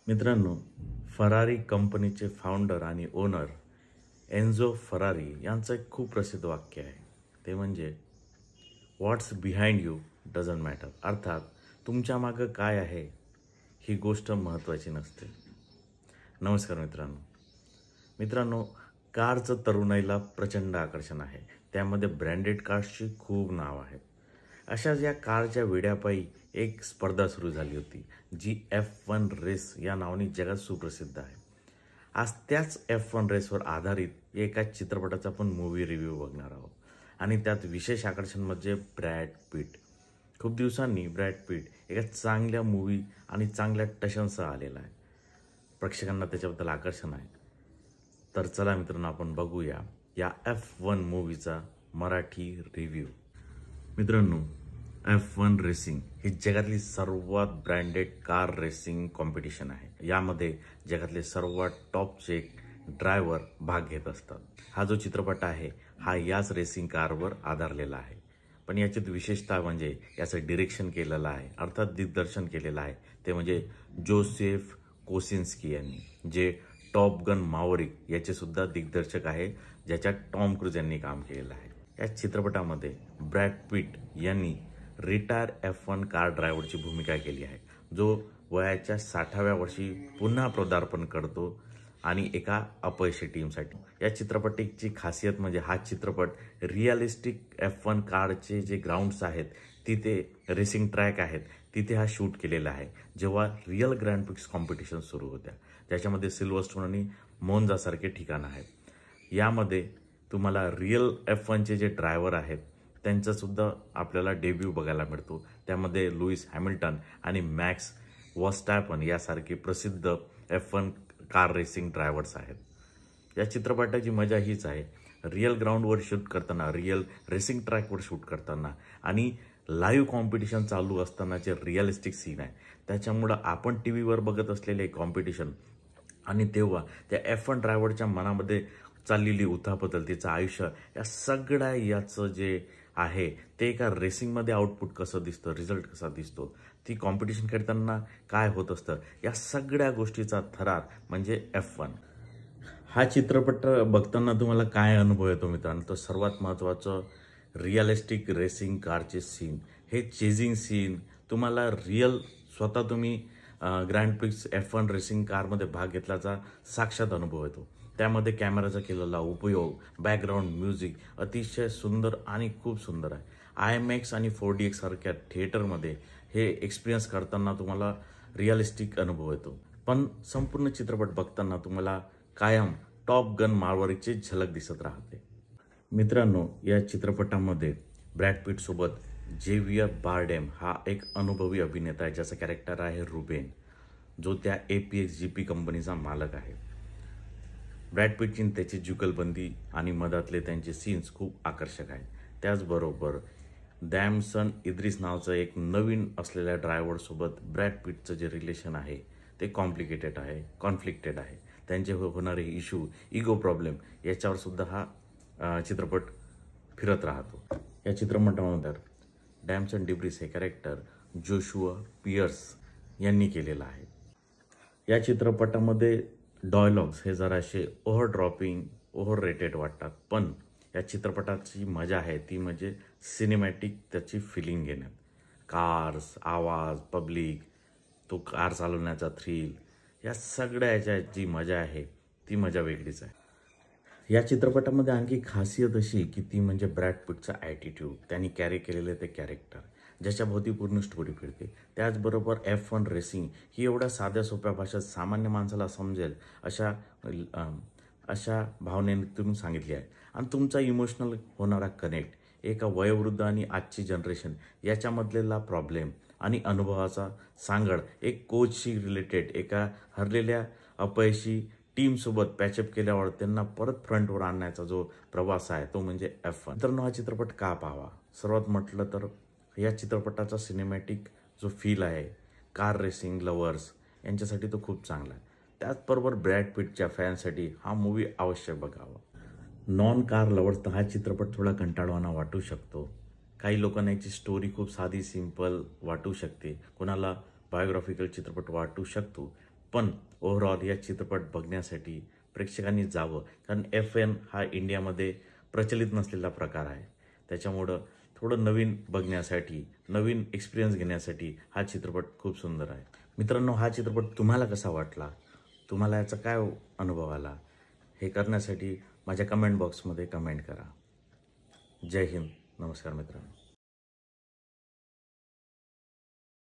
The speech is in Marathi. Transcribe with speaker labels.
Speaker 1: मित्रांनो, फरारी कंपनीचे फाउंडर आणि ओनर एन्झो फरारी यांचं एक खूप प्रसिद्ध वाक्य आहे. ते म्हणजे व्हॉट्स बिहाइंड यू डझंट मॅटर. अर्थात तुमच्या मागं काय आहे ही गोष्ट महत्त्वाची नसते. नमस्कार मित्रांनो, कारचं तरुणाईला प्रचंड आकर्षण आहे. त्यामध्ये ब्रँडेड कार्सची खूप नाव आहेत. अशाच या कारच्या वेड्यापायी एक स्पर्धा सुरू झाली होती, जी F1 रेस या नावाने जगात सुप्रसिद्ध आहे. आज त्याच F1 रेसवर आधारित एका चित्रपटाचा पण मूवी रिव्ह्यू बघणार आहोत. आणि त्यात विशेष आकर्षण म्हणजे ब्रॅड पिट. खूप दिवसांनी ब्रॅड पिट एका चांगल्या मूवी आणि चांगल्या टशनसह आलेला आहे. प्रेक्षकांना त्याच्याबद्दल आकर्षण आहे. तर चला मित्रांनो, आपण बघूया या F1 मूवीचा मराठी रिव्ह्यू. मित्रांनो, F1 रेसिंग ही जगातली सर्वात ब्रँडेड कार रेसिंग कॉम्पिटिशन आहे. यामध्ये जगातले सर्वात टॉपचे ड्रायव्हर भाग घेत असतात. हा जो चित्रपट आहे हा याच रेसिंग कारवर आधारलेला आहे. पण याच्यात विशेषतः म्हणजे याचं डिरेक्शन केलेलं आहे, अर्थात दिग्दर्शन केलेलं आहे, ते म्हणजे जोसेफ कोसिन्स्की यांनी, जे टॉप गन मावरिक याचे सुद्धा दिग्दर्शक आहे, ज्याच्यात टॉम क्रूज यांनी काम केलेलं आहे. या चित्रपटामध्ये ब्रॅड पिट यांनी रिटायर F1 कार ड्रायव्हरची भूमिका केली आहे, जो वयाच्या 60व्या वर्षी पुन्हा पदार्पण करतो आणि एका अपयशी टीमसाठी. या चित्रपटाची खासियत म्हणजे हा चित्रपट रिअलिस्टिक F1 कारचे जे ग्राउंड्स आहेत, तिथे रेसिंग ट्रॅक आहेत, तिथे हा शूट केलेला आहे, जेव्हा रिअल ग्रँड प्रिक्स कॉम्पिटिशन सुरू होत्या, ज्याच्यामध्ये सिल्व्हरस्टोन आणि मोन्झासारखे ठिकाणं आहेत. यामध्ये तुम्हाला रिअल F1चे जे ड्रायव्हर आहेत त्यांचासुद्धा आपल्याला डेब्यू बघायला मिळतो. त्यामध्ये लुईस हॅमिल्टन आणि मॅक्स वर्स्टॅपन यासारखे प्रसिद्ध F1 कार रेसिंग ड्रायव्हर्स आहेत. या चित्रपटाची मजा हीच आहे, रिअल ग्राउंडवर शूट करताना, रिअल रेसिंग ट्रॅकवर शूट करताना आणि लाईव्ह कॉम्पिटिशन चालू असतानाचे रिअलिस्टिक सीन आहे. त्याच्यामुळं आपण टी व्हीवर बघत असलेले कॉम्पिटिशन आणि तेव्हा त्या F1 ड्रायव्हरच्या मनामध्ये चाललेली उथापतल, तिचं आयुष्य, या सगळ्या याचं जे आहे ते एका रेसिंगमध्ये आउटपुट कसं दिसतं, रिझल्ट कसा दिसतो, ती कॉम्पिटिशन खेळताना काय होत असतं, या सगळ्या गोष्टीचा थरार म्हणजे F1. हा चित्रपट बघताना तुम्हाला काय अनुभव येतो मित्रांनो? तर सर्वात महत्त्वाचं रिअलिस्टिक रेसिंग कारचे सीन, हे चेजिंग सीन तुम्हाला रिअल स्वतः तुम्ही ग्रँड प्रिक्स F1 रेसिंग कारमध्ये भाग घेतल्याचा साक्षात अनुभव येतो. त्यामध्ये कॅमेराचा केलेला उपयोग, बॅकग्राऊंड म्युझिक अतिशय सुंदर आणि खूप सुंदर आहे. IMAX आणि 4DX सारख्या थिएटरमध्ये हे एक्सपिरियन्स करताना तुम्हाला रिअलिस्टिक अनुभव येतो. पण संपूर्ण चित्रपट बघताना तुम्हाला कायम टॉप गन मार्वरिकची झलक दिसत राहते. मित्रांनो, या चित्रपटामध्ये ब्रॅड पिटसोबत जेवियर बार्डेम हा एक अनुभवी अभिनेता आहे, ज्याचं कॅरेक्टर आहे रुबेन, जो त्या APXGP कंपनीचा मालक आहे. ब्रॅड पिटची त्याची जुगलबंदी आणि मधातले त्यांचे सीन्स खूप आकर्षक आहेत. त्याचबरोबर डॅमसन इद्रिस नावाचं एक नवीन असलेल्या ड्रायव्हरसोबत ब्रॅड पिटचं जे रिलेशन आहे ते कॉन्फ्लिक्टेड आहे. त्यांचे होणारे इश्यू, इगो प्रॉब्लेम याच्यावर सुद्धा हा चित्रपट फिरत राहतो. या चित्रपटामध्ये डॅमसन डिब्रिस हे कॅरेक्टर जोशुआ पियर्स यांनी केलेलं आहे. या चित्रपटामध्ये डायलॉग्स हे जराशे ओव्हर रेटेड वाटतात, पण या चित्रपटाची मजा आहे ती म्हणजे सिनेमॅटिक त्याची फिलिंग घेण्यात. कार्स, आवाज, पब्लिक, तो कार चालवण्याचा थ्रिल, या सगळ्या याच्या जी मजा आहे ती मजा वेगळीच आहे. या चित्रपटामध्ये आणखी खासियत अशी की ती म्हणजे ब्रॅड पिटचा ॲटिट्यूड, त्यांनी कॅरी केलेलं ते कॅरेक्टर, ज्याच्या भोवती पूर्ण स्टोरी फिरते. त्याचबरोबर F1 रेसिंग ही एवढ्या साध्या सोप्या भाषेत सामान्य माणसाला समजेल अशा भावनेतून सांगितली आहे. आणि तुमचा इमोशनल होणारा कनेक्ट, एका वयोवृद्ध आणि आजची जनरेशन याच्यामधलेला प्रॉब्लेम आणि अनुभवाचा सांगड, एक कोचशी रिलेटेड, एका हरलेल्या अपयशी टीमसोबत पॅचअप केल्यावर त्यांना परत फ्रंटवर आणण्याचा जो प्रवास आहे तो म्हणजे F1. मित्रांनो, हा चित्रपट का पाहावा? सर्वात म्हटलं तर या चित्रपटाचा सिनेमॅटिक जो फील आहे, कार रेसिंग लवर्स यांच्यासाठी तो खूप चांगला आहे. त्याचबरोबर ब्रॅड पिटच्या फॅनसाठी हा मूवी अवश्य बघावा. नॉन कार लवर्स तर हा चित्रपट थोडा कंटाळवाणा वाटू शकतो. काही लोकांना याची स्टोरी खूप साधी सिंपल वाटू शकते, कोणाला बायोग्राफिकल चित्रपट वाटू शकतो. पण ओव्हरऑल या चित्रपट बघण्यासाठी प्रेक्षकांनी जावं, कारण FN हा इंडियामध्ये प्रचलित नसलेला प्रकार आहे. त्याच्यामुळं थोडं नवीन बघण्यासाठी, नवीन एक्सपिरियन्स घेण्यासाठी हा चित्रपट खूप सुंदर आहे. मित्रांनो, हा चित्रपट तुम्हाला कसा वाटला, तुम्हाला याचा काय अनुभव आला, हे करण्यासाठी माझ्या कमेंट बॉक्समध्ये कमेंट करा. जय हिंद. नमस्कार मित्रांनो.